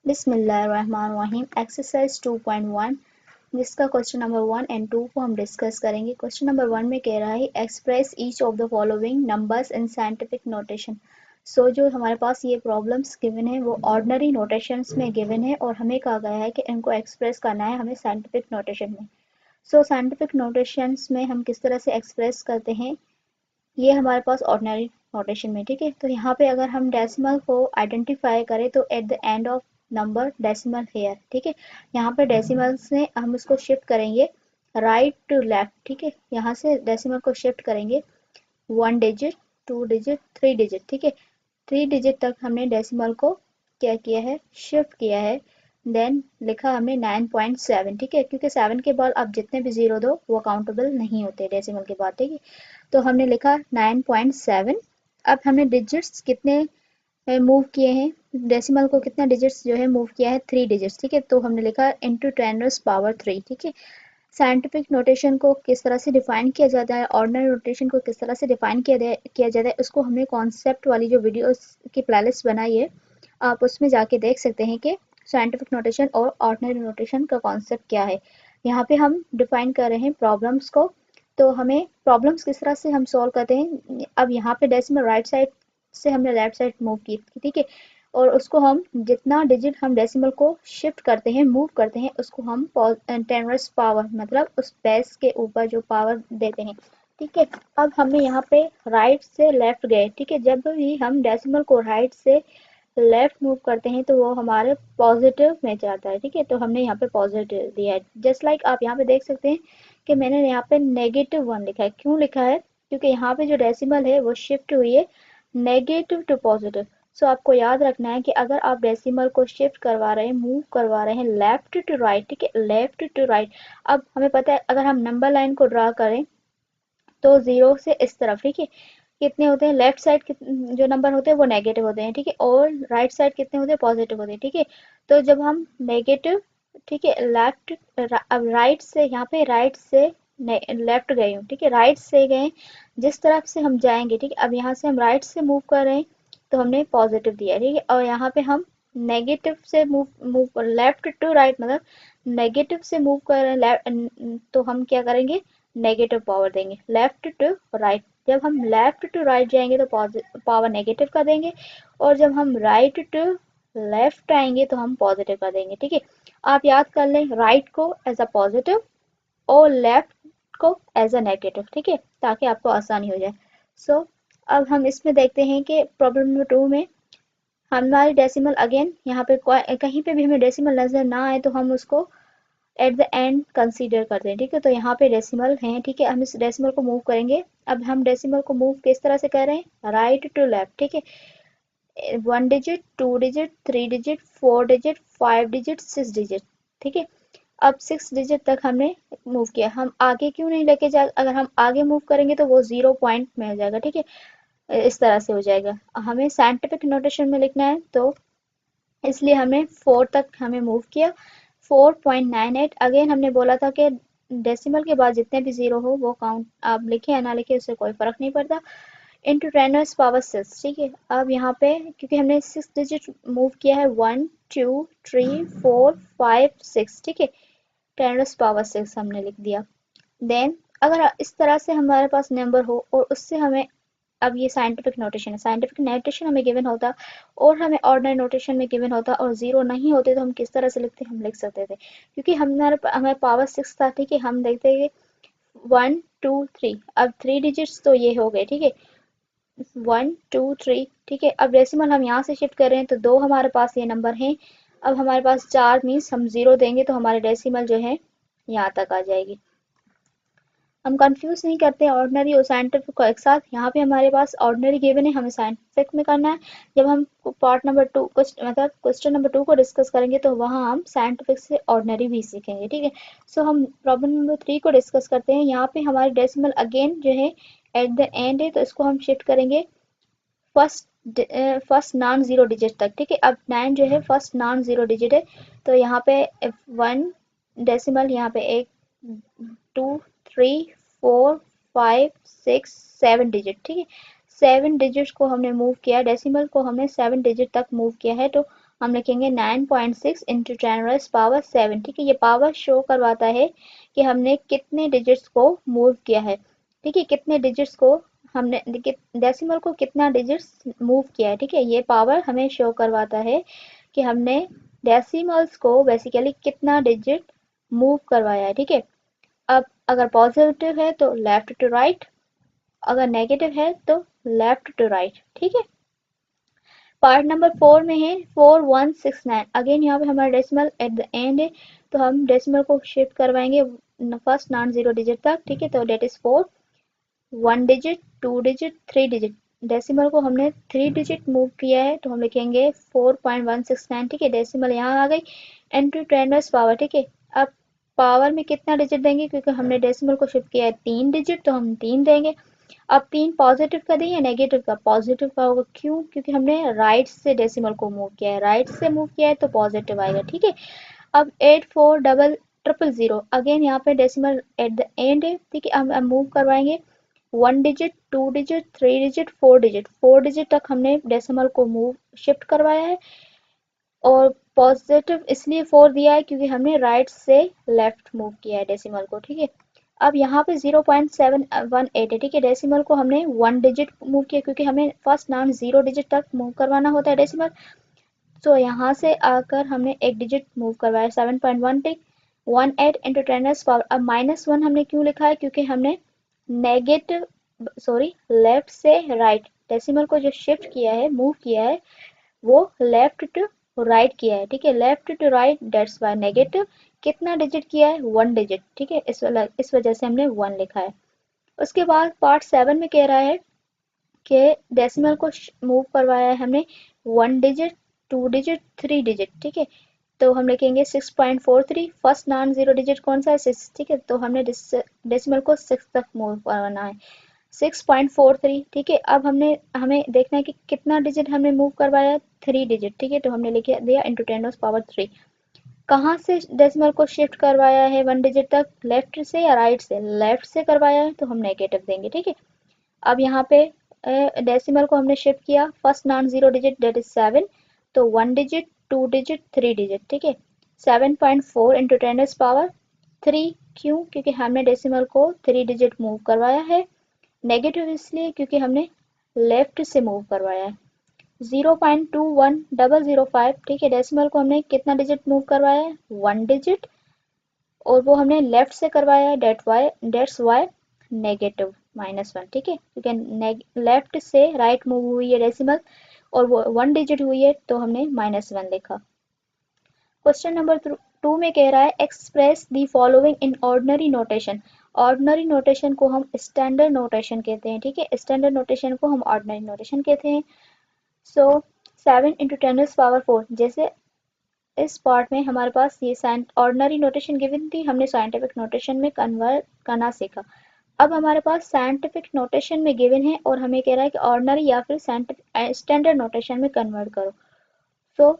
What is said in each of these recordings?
बिस्मिल्लाहिर्रहमानिर्रहीम एक्सरसाइज 2.1 जिसका question number 1 and 2 को हम डिस्कस करेंगे। क्वेश्चन नंबर 1 में कह रहा है express each of the following numbers in scientific notation. So जो हमारे पास ये प्रॉब्लम्स गिवन है वो ऑर्डिनरी नोटेशंस में गिवन है और हमें कहा गया है कि इनको एक्सप्रेस करना है हमें साइंटिफिक नोटेशन में। सो साइंटिफिक नोटेशंस में हम किस तरह से एक्सप्रेस करते हैं ये हमारे पास ऑर्डिनरी नोटेशन में, ठीक है। तो यहाँ पे अगर हम डेसिमल को आइडेंटिफाई करें तो at the end of number decimal here, ठीक है। यहाँ पे डेसिमल से हम उसको शिफ्ट करेंगे राइट टू लेफ्ट, ठीक है। यहाँ से डेसिमल को शिफ्ट करेंगे 1 डिजिट 2 डिजिट 3 डिजिट, ठीक है। 3 डिजिट तक हमने डेसिमल को क्या किया है, शिफ्ट किया है। देन लिखा हमने 9.7, ठीक है, क्योंकि 7 के बाद आप जितने भी जीरो दो वो काउंटेबल नहीं होते डेसिमल के बाद, ठीक है। तो हमने लिखा 9.7। अब हमने डिजिट्स कितने मूव किए हैं, डेसिमल को कितना डिजिट्स जो है मूव किया है 3 डिजिट्स, ठीक है। तो हमने लिखा इंटू 10⁻3, ठीक है। साइंटिफिक नोटेशन को किस तरह से डिफाइन किया जाता है, ऑर्डिनरी नोटेशन को किस तरह से डिफाइन किया जाता है, उसको हमने कॉन्सेप्ट वाली जो वीडियोस की प्लेलिस्ट बनाई है आप उसमें जाके देख सकते हैं कि साइंटिफिक नोटेशन और ऑर्डिनरी नोटेशन का कॉन्सेप्ट क्या है। यहाँ पे हम डिफाइन कर रहे हैं प्रॉब्लम्स को। तो हमें प्रॉब्लम्स किस तरह से हम सॉल्व करते हैं, अब यहाँ पे डेसिमल राइट साइड से हमने लेफ्ट साइड मूव की, ठीक है। और उसको हम जितना डिजिट हम डेसिमल को शिफ्ट करते हैं मूव करते हैं उसको हम 10 पावर मतलब उस बेस के ऊपर जो पावर देते हैं, ठीक है। अब हमने यहाँ पे राइट से लेफ्ट गए, ठीक है। जब भी हम डेसिमल को राइट से लेफ्ट मूव करते हैं तो वो हमारे पॉजिटिव में जाता है, ठीक है। तो हमने यहाँ पे पॉजिटिव दिया है। जस्ट लाइक आप यहाँ पे देख सकते हैं कि मैंने यहाँ पे -1 लिखा है। क्यों लिखा है, क्योंकि यहाँ पे जो डेसिमल है वो शिफ्ट हुई है नेगेटिव टू पॉजिटिव। सो आपको याद रखना है कि अगर आप डेसिमल को शिफ्ट करवा रहे हैं मूव करवा रहे हैं लेफ्ट टू राइट, ठीक है, लेफ्ट टू राइट। अब हमें पता है अगर हम नंबर लाइन को ड्रा करें तो 0 से इस तरफ, ठीक है, कितने होते हैं लेफ्ट साइड जो नंबर होते हैं वो नेगेटिव होते हैं, ठीक है, और राइट साइड कितने होते हैं पॉजिटिव होते हैं, ठीक है। तो जब हम नेगेटिव, ठीक है, लेफ्ट अब राइट से यहाँ पे राइट से लेफ्ट गए हूँ, ठीक है, राइट से गए जिस तरफ से हम जाएंगे, ठीक है। अब यहाँ से हम राइट से मूव कर रहे हैं तो हमने पॉजिटिव दिया, ठीक है। और यहाँ पे हम नेगेटिव से मूव लेफ्ट टू राइट मतलब नेगेटिव से मूव कर रहे हैं तो हम क्या करेंगे नेगेटिव पावर देंगे लेफ्ट टू राइट। जब हम लेफ्ट टू राइट जाएंगे तो पावर नेगेटिव का देंगे और जब हम राइट टू लेफ्ट आएंगे तो हम पॉजिटिव का देंगे, ठीक है। आप याद कर लें राइट को एज अ पॉजिटिव और लेफ्ट को एज अ नेगेटिव, ठीक है, ताकि आपको आसानी हो जाए। सो अब हम इसमें देखते हैं कि प्रॉब्लम नंबर 2 में हमारी डेसिमल अगेन यहाँ पे कहीं पे भी हमें डेसिमल नजर ना आए तो हम उसको एट द एंड कंसीडर करते हैं, ठीक है। तो यहाँ पे डेसिमल हैं, ठीक है, हम इस डेसिमल को मूव करेंगे। अब हम डेसिमल को मूव किस तरह से कर रहे हैं राइट टू लेफ्ट, ठीक है। 1 digit 2 digit 3 digit 4 digit 5 digit 6 digit, ठीक है। अब 6 डिजिट तक हमने मूव किया। हम आगे क्यों नहीं लेके जा, अगर हम आगे मूव करेंगे तो वो 0 पॉइंट में हो जाएगा, ठीक है, इस तरह से हो जाएगा। हमें साइंटिफिक नोटेशन में लिखना है तो इसलिए हमने 4 तक हमें मूव किया 4.98। अगेन हमने बोला था कि डेसिमल के बाद जितने भी जीरो हो वो काउंट आप लिखे या ना लिखे उससे कोई फर्क नहीं पड़ता इंटू 10⁻6, ठीक है। अब यहाँ पे क्योंकि हमने 6 डिजिट मूव किया है 1 2 3 4 5 6, ठीक है, 10⁻6 हमने लिख दिया। देन अगर इस तरह से हमारे पास नंबर हो और उससे हमें, अब ये साइंटिफिक नोटेशन है, साइंटिफिक नोटेशन हमें गिवन होता और हमें ऑर्डिनरी नोटेशन में गिवन होता और जीरो नहीं होते तो हम किस तरह से लिखते, हम लिख सकते थे क्योंकि हमें पावर 6 था, ठीक है। हम देखते हैं 1 2 3, अब 3 डिजिट्स तो ये हो गए, ठीक है, 1 2 3, ठीक है। अब डेसिमल हम यहाँ से शिफ्ट कर रहे हैं तो 2 हमारे पास ये नंबर हैं। अब हमारे पास 4 मीन्स हम 0 देंगे तो हमारे डेसिमल जो है यहाँ तक आ जाएगी। हम कंफ्यूज नहीं करते ऑर्डिनरी और साइंटिफिक को एक साथ। यहाँ पे हमारे पास ऑर्डिनरी गिवन है, हमें साइंटिफिक में करना है। जब हम पार्ट नंबर 2 मतलब क्वेश्चन नंबर 2 को डिस्कस करेंगे तो वहाँ हम साइंटिफिक से ऑर्डिनरी भी सीखेंगे, ठीक है। सो हम प्रॉब्लम नंबर 3 को डिस्कस करते हैं। यहाँ पे हमारे डेसिमल अगेन जो है एट द एंड है तो इसको हम शिफ्ट करेंगे फर्स्ट नॉन जीरो डिजिट तक, ठीक है। अब 9 जो है फर्स्ट नॉन जीरो डिजिट है तो यहाँ पे 1 डेसिमल यहाँ पे 1 2 3 4 5 6 7 डिजिट, ठीक है। 7 डिजिट को हमने मूव किया, डेसिमल को हमने 7 डिजिट तक मूव किया है तो हम लिखेंगे 9.6 इंटू 10⁻⁷ ठीक है। ये पावर शो करवाता है कि हमने कितने डिजिट्स को मूव किया है, ठीक है, कितने डिजिट्स को हमने डेसिमल को कितना डिजिट्स मूव किया है, ठीक है। ये पावर हमें शो करवाता है कि हमने डेसिमल्स को बेसिकली कितना डिजिट मूव करवाया है, ठीक है। अब अगर पॉजिटिव है तो लेफ्ट टू राइट, अगर नेगेटिव है तो लेफ्ट टू राइट, ठीक है। पार्ट नंबर 4 में है 4169। अगेन यहाँ पे हमारा डेसिमल एट द एंड है, तो हम डेसिमल को शिफ्ट करवाएंगे फर्स्ट नॉन जीरो डिजिट तक, ठीक है। तो that is 4, 1 digit, 2 digit, 3 digit. Decimal को हमने 3 डिजिट मूव किया है, तो हम लिखेंगे 4.169, ठीक है। डेसिमल यहाँ आ गई इनटू 10 पावर, ठीक है। अब पावर में कितना डिजिट देंगे, क्योंकि हमने डेसिमल को शिफ्ट किया है 3 डिजिट, तो हम 3 देंगे। अब 3 पॉजिटिव का दें या नेगेटिव का, पॉजिटिव का होगा, क्यों, क्योंकि हमने राइट से डेसिमल को मूव किया है, राइट से मूव किया है तो पॉजिटिव आएगा, ठीक है। अब 840000, अगेन यहाँ पे डेसिमल एट द एंड है, ठीक है। हम मूव करवाएंगे 1 digit, 2 digit, 3 digit, 4 digit, 4 digit तक हमने डेसिमल को मूव शिफ्ट करवाया है, और पॉजिटिव इसलिए 4 दिया है क्योंकि हमने राइट से लेफ्ट मूव किया है डेसिमल को, ठीक है। अब यहाँ पे 0.718 है, ठीक है। डेसिमल को हमने 1 डिजिट मूव किया, क्योंकि हमें फर्स्ट नाउन 0 डिजिट तक मूव करवाना होता है डेसिमल। तो यहाँ से आकर हमने एक डिजिट मूव करवाया 7.18 इंटू 10⁻⁴। अब -1 हमने क्यों लिखा है, क्योंकि हमने नेगेटिव लेफ्ट से राइट डेसिमल को जो शिफ्ट किया है, मूव किया है, वो लेफ्ट टू राइट किया है, ठीक है। Left to right, that's why negative. कितना डिजिट किया है, 1 डिजिट, ठीक है। इस वजह से हमने 1 लिखा है। उसके बाद पार्ट 7 में कह रहा है कि डेसिमल को मूव करवाया है हमने 1 डिजिट, 2 डिजिट, 3 डिजिट, ठीक है। तो हम लिखेंगे 6.43। फर्स्ट नॉन जीरो डिजिट कौन सा है, 6, ठीक है। तो हमने डेसिमल को 6 तक मूव करवाना है, 6.43, ठीक है। अब हमें देखना है कि कितना डिजिट हमने मूव करवाया, 3 डिजिट, ठीक है। तो हमने लिख दिया इंटू 10⁻3। कहाँ से डेसिमल को शिफ्ट करवाया है 1 डिजिट तक, लेफ्ट से या राइट से, लेफ्ट से करवाया है, तो हम नेगेटिव देंगे, ठीक है। अब यहाँ पे डेसिमल को हमने शिफ्ट किया first non zero digit, that is 7, तो 1 डिजिट, 2 डिजिट, 3 डिजिट, ठीक है। 7.4 इंटू 10⁻3, क्यों, क्योंकि हमने डेसिमल को 3 डिजिट मूव करवाया है। नेगेटिव इसलिए क्योंकि हमने लेफ्ट से मूव करवाया है। 0.21005, ठीक है। डेसिमल को हमने कितना डिजिट मूव करवाया है, 1 डिजिट, और वो हमने लेफ्ट से करवाया है, डेट्स वाई नेगेटिव -1, ठीक है। क्योंकि लेफ्ट से राइट मूव हुई है डेसिमल, और वो 1 डिजिट हुई है, तो हमने -1 लिखा। क्वेश्चन नंबर 2 में कह रहा है express the following in ordinary notation. Ordinary notation को हम स्टैंडर्ड नोटेशन कहते हैं, ठीक है। स्टैंडर्ड नोटेशन को हम ऑर्डिनरी नोटेशन कहते हैं। सो 7 इंटू 10⁻4, जैसे इस पार्ट में हमारे पास ये ऑर्डिनरी नोटेशन गिवन थी, हमने साइंटिफिक नोटेशन में कन्वर्ट करना सीखा। अब हमारे पास साइंटिफिक नोटेशन में गिवन है, और हमें कह रहा है कि ऑर्डिनरी या फिर स्टैंडर्ड नोटेशन में कन्वर्ट करो। सो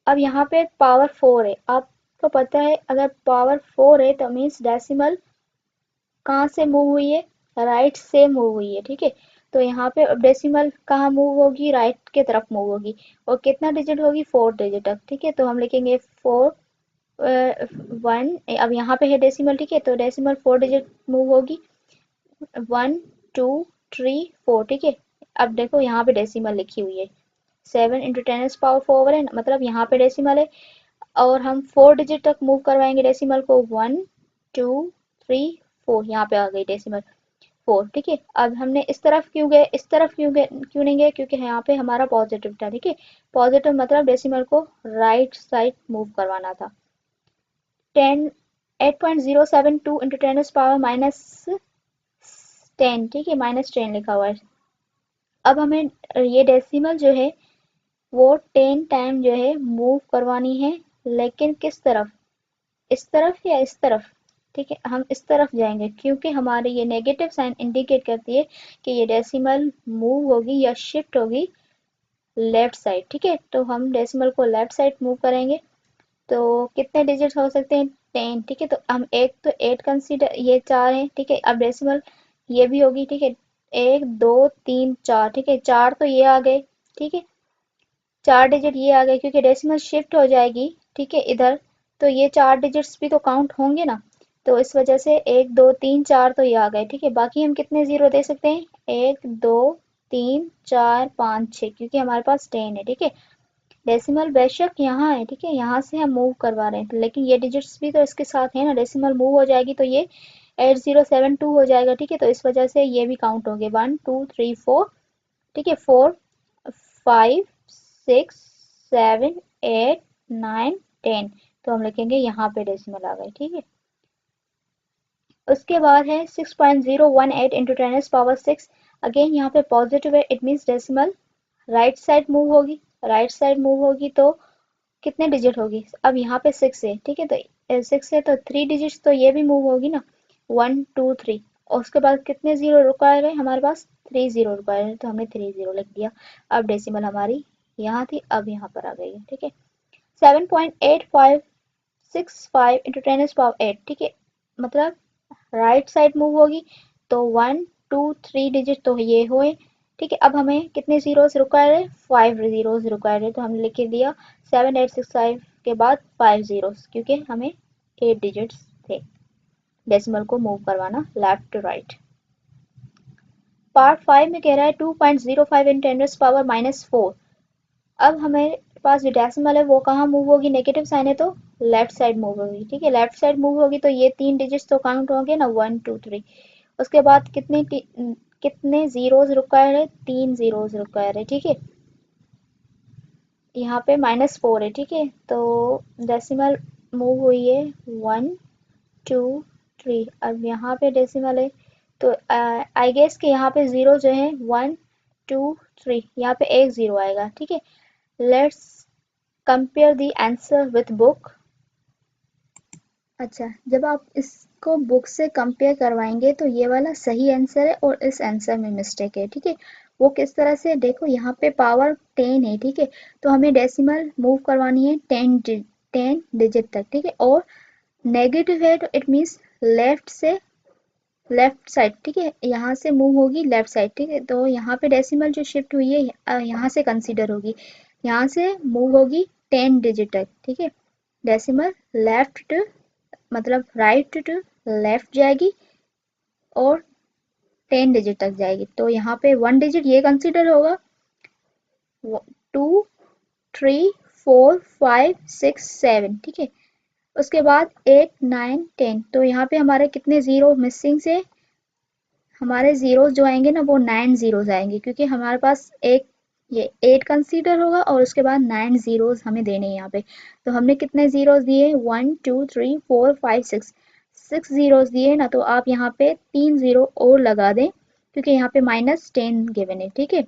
अब यहाँ पे पावर 4 है, आपको पता है अगर पावर 4 है तो मीन्स डेसिमल कहाँ से मूव हुई है, राइट से मूव हुई है, ठीक है। तो यहाँ पे डेसिमल कहाँ मूव होगी, राइट के तरफ मूव होगी, और कितना डिजिट होगी, 4 डिजिट तक, ठीक है। तो हम लिखेंगे 4 1, अब यहाँ पे है डेसिमल, ठीक है। तो डेसिमल 4 डिजिट मूव होगी, 1 2 3 4, ठीक है। अब देखो यहाँ पे डेसिमल लिखी हुई है, 7 इंटू 10⁻4 है, मतलब यहाँ पे डेसिमल है, और हम 4 डिजिट तक मूव करवाएंगे डेसिमल को, 1 2 3 4, यहाँ पे आ गई डेसिमल 4, ठीक है। अब हमने इस तरफ क्यों गए, इस तरफ क्यों नहीं गए, क्योंकि यहाँ पे हमारा पॉजिटिव था, ठीक है। पॉजिटिव मतलब डेसिमल को राइट साइड मूव करवाना था। 10 8.072 इंटू 10⁻−10, ठीक है, -10 लिखा हुआ है। अब हमें ये डेसिमल जो है वो 10 टाइम जो है मूव करवानी है, लेकिन किस तरफ, इस तरफ या इस तरफ, ठीक है। हम इस तरफ जाएंगे, क्योंकि हमारी ये नेगेटिव साइन इंडिकेट करती है कि ये डेसिमल मूव होगी या शिफ्ट होगी लेफ्ट साइड, ठीक है। तो हम डेसिमल को लेफ्ट साइड मूव करेंगे, तो कितने डिजिट हो सकते हैं, 10, ठीक है। तो हम एक तो 8 कंसीडर, ये 4 है, ठीक है। अब डेसिमल ये भी होगी, ठीक है, 1 2 3 4, ठीक है, 4 तो ये आ गए, ठीक है। 4 डिजिट ये आ गए, क्योंकि डेसिमल शिफ्ट हो जाएगी, ठीक है, इधर, तो ये 4 डिजिट्स भी तो काउंट होंगे ना, तो इस वजह से 1 2 3 4 तो ये आ गए, ठीक है। बाकी हम कितने ज़ीरो दे सकते हैं, 1 2 3 4 5 6, क्योंकि हमारे पास 10 है, ठीक है। डेसिमल बेशक यहाँ है, ठीक है, यहाँ से हम मूव करवा रहे हैं, तो लेकिन ये डिजिट्स भी तो इसके साथ है ना, डेसिमल मूव हो जाएगी तो ये 8072 हो जाएगा, ठीक है, तो इस वजह से ये भी काउंट होंगे, 1 2 3 4, ठीक है, 4 5 6 7 8 9 10, तो हम लिखेंगे यहाँ पे डेसिमल आ गए, ठीक है। उसके बाद है 6.018 इंटू 10⁻6। अगेन यहाँ पे पॉजिटिव है, it means decimal right side move होगी, राइट साइड मूव होगी तो कितने डिजिट होगी, अब यहाँ पे 6 है, ठीक है, तो 6 है तो 3 डिजिट तो ये भी मूव होगी ना, 1 2 3, और उसके बाद कितने जीरो रिक्वायर है हमारे पास, 3 जीरो रिक्वायर है, तो हमने 3 जीरो लिख दिया। अब डेसिमल हमारी यहाँ थी, अब यहाँ पर आ गई है, ठीक है। 7.8565 इंटू 10⁻8, ठीक है, मतलब राइट साइड मूव होगी तो 1 2 3 डिजिट तो ये हुए, ठीक है। अब हमें कितने जीरोस रिक्वायर है, 5 जीरोस रिक्वायर है, तो हमने लिख दिया 7865 के बाद 5 जीरोस, क्योंकि हमें 8 डिजिट्स थे डेसिमल को मूव करवाना लेफ्ट टू राइट। पार्ट 5 में कह रहा है 2.05 इन 10⁻⁻4। अब हमारे पास जो डेसिमल है वो कहाँ मूव होगी, नेगेटिव साइन है तो लेफ्ट साइड मूव होगी, ठीक है, लेफ्ट साइड मूव होगी तो ये 3 डिजिट्स तो काउंट होंगे ना, 1 2 3। उसके बाद कितने जीरोस रिक्वायर है, 3 जीरोस रिक्वायर है, ठीक है। यहाँ पे -4 है, ठीक है, तो डेसिमल मूव हुई है 1 2 3। अब यहाँ पे डेसिमल है तो आई गेस कि यहाँ पे जीरो जो है 1 2 3, यहाँ पे एक जीरो आएगा, ठीक है। Let's compare the answer with book. अच्छा, जब आप इसको बुक से कंपेयर करवाएंगे तो ये वाला सही आंसर है और इस आंसर में मिस्टेक है, ठीक है। वो किस तरह से, देखो यहाँ पे पावर 10 है, ठीक है, तो हमें डेसिमल मूव करवानी है 10 डिजिट तक, ठीक है, और नेगेटिव है तो इट मीन्स लेफ्ट से लेफ्ट साइड, ठीक है, यहाँ से मूव होगी लेफ्ट साइड, ठीक है, तो यहाँ पे डेसिमल जो शिफ्ट हुई है यहाँ से कंसीडर होगी, यहाँ से मूव होगी 10 डिजिट तक, ठीक है। डेसिमल लेफ्ट टू मतलब राइट टू लेफ्ट जाएगी और 10 डिजिट तक जाएगी, तो यहाँ पे 1 डिजिट ये कंसीडर होगा, 2 3 4 5 6 7, ठीक है। उसके बाद 8 9 10, तो यहाँ पे हमारे कितने जीरो मिसिंग से, हमारे जीरोस जो आएंगे ना वो 9 जीरोस आएंगे, क्योंकि हमारे पास एक ये 8 कंसीडर होगा और उसके बाद 9 जीरोस हमें देने हैं यहाँ पे, तो हमने कितने जीरोस दिए, 1 2 3 4 5 6 जीरोस दिए ना, तो आप यहाँ पे 3 जीरो और लगा दें, क्योंकि यहाँ पे -10 गिवन है, ठीक है।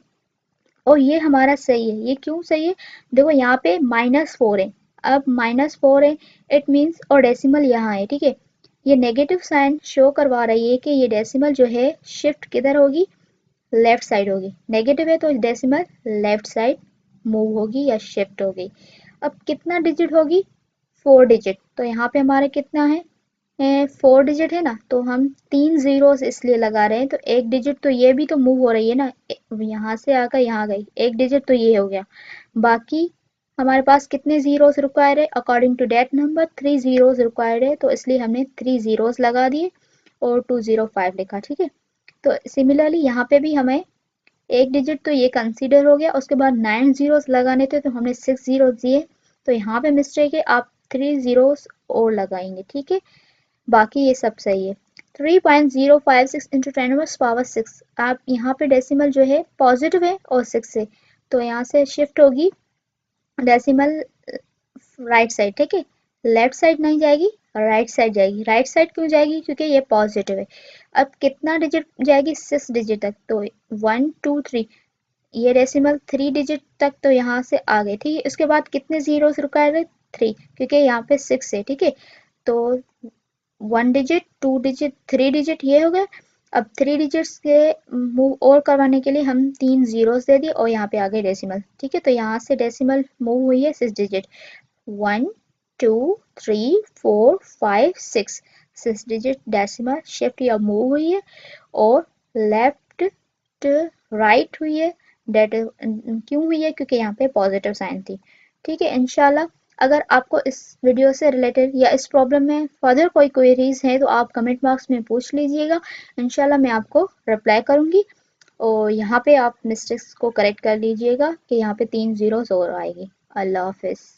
और ये हमारा सही है, ये क्यों सही है, देखो यहाँ पे -4 है, अब -4 है इट मीन्स, और डेसिमल यहाँ है, ठीक है, ये नेगेटिव साइन शो करवा रही है कि ये डेसिमल जो है शिफ्ट किधर होगी, लेफ्ट साइड होगी, नेगेटिव है तो डेसिमल लेफ्ट साइड मूव होगी या शिफ्ट होगी। अब कितना डिजिट होगी, 4 डिजिट, तो यहाँ पे हमारे कितना है, 4 डिजिट है ना, तो हम 3 जीरोस इसलिए लगा रहे हैं, तो एक डिजिट तो ये भी तो मूव हो रही है ना, यहाँ से आकर यहाँ गई, एक डिजिट तो ये हो गया, बाकी हमारे पास कितने जीरोस रिक्वायर्ड है, according to that number 3 zeros required है, तो इसलिए हमने 3 जीरोस लगा दिए और 205 लिखा, ठीक है। तो सिमिलरली यहाँ पे भी हमें एक डिजिट तो ये कंसीडर हो गया, उसके बाद 9 जीरोस लगाने थे तो हमने 6 जीरोस दिए, तो यहाँ पे मिस्टेक है, आप 3 जीरोस और लगाएंगे, ठीक है, बाकी ये सब सही है। 3.056 इंटू 10⁻6, आप यहाँ पे डेसिमल जो है पॉजिटिव है और 6 है, तो यहाँ से शिफ्ट होगी डेसिमल राइट साइड, ठीक है, लेफ्ट साइड नहीं जाएगी, राइट साइड जाएगी, राइट साइड क्यों जाएगी, क्योंकि ये पॉजिटिव है। अब कितना डिजिट जाएगी, 6 डिजिट तक, तो 1 2 3, ये डेसिमल 3 डिजिट तक तो यहाँ से आ गए, ठीक है। इसके बाद कितने जीरोस रिक्वायर है, 3, क्योंकि यहाँ पे 6 है, ठीक है, तो 1 डिजिट 2 डिजिट 3 डिजिट ये हो गए। अब 3 डिजिट्स के मूव और करवाने के लिए हम 3 जीरोस दे दिए और यहाँ पे आ गए डेसिमल, ठीक है, तो यहाँ से डेसिमल मूव हुई है 6 डिजिट, 1 2 3 4 5 6 डिजिट डेसिमल शिफ्ट या मूव हुई है, और लेफ्ट टू राइट हुई है डेट क्यों हुई है, क्योंकि यहाँ पे पॉजिटिव साइन थी। ठीक है, इंशाल्लाह अगर आपको इस वीडियो से रिलेटेड या इस प्रॉब्लम में फर्दर कोई क्वेरीज हैं तो आप कमेंट बॉक्स में पूछ लीजिएगा, इंशाल्लाह मैं आपको रिप्लाई करूँगी। और यहाँ पे आप मिस्टेक्स को करेक्ट कर लीजिएगा कि यहाँ पे 3 जीरो और आएगी। अल्लाह हाफिज़।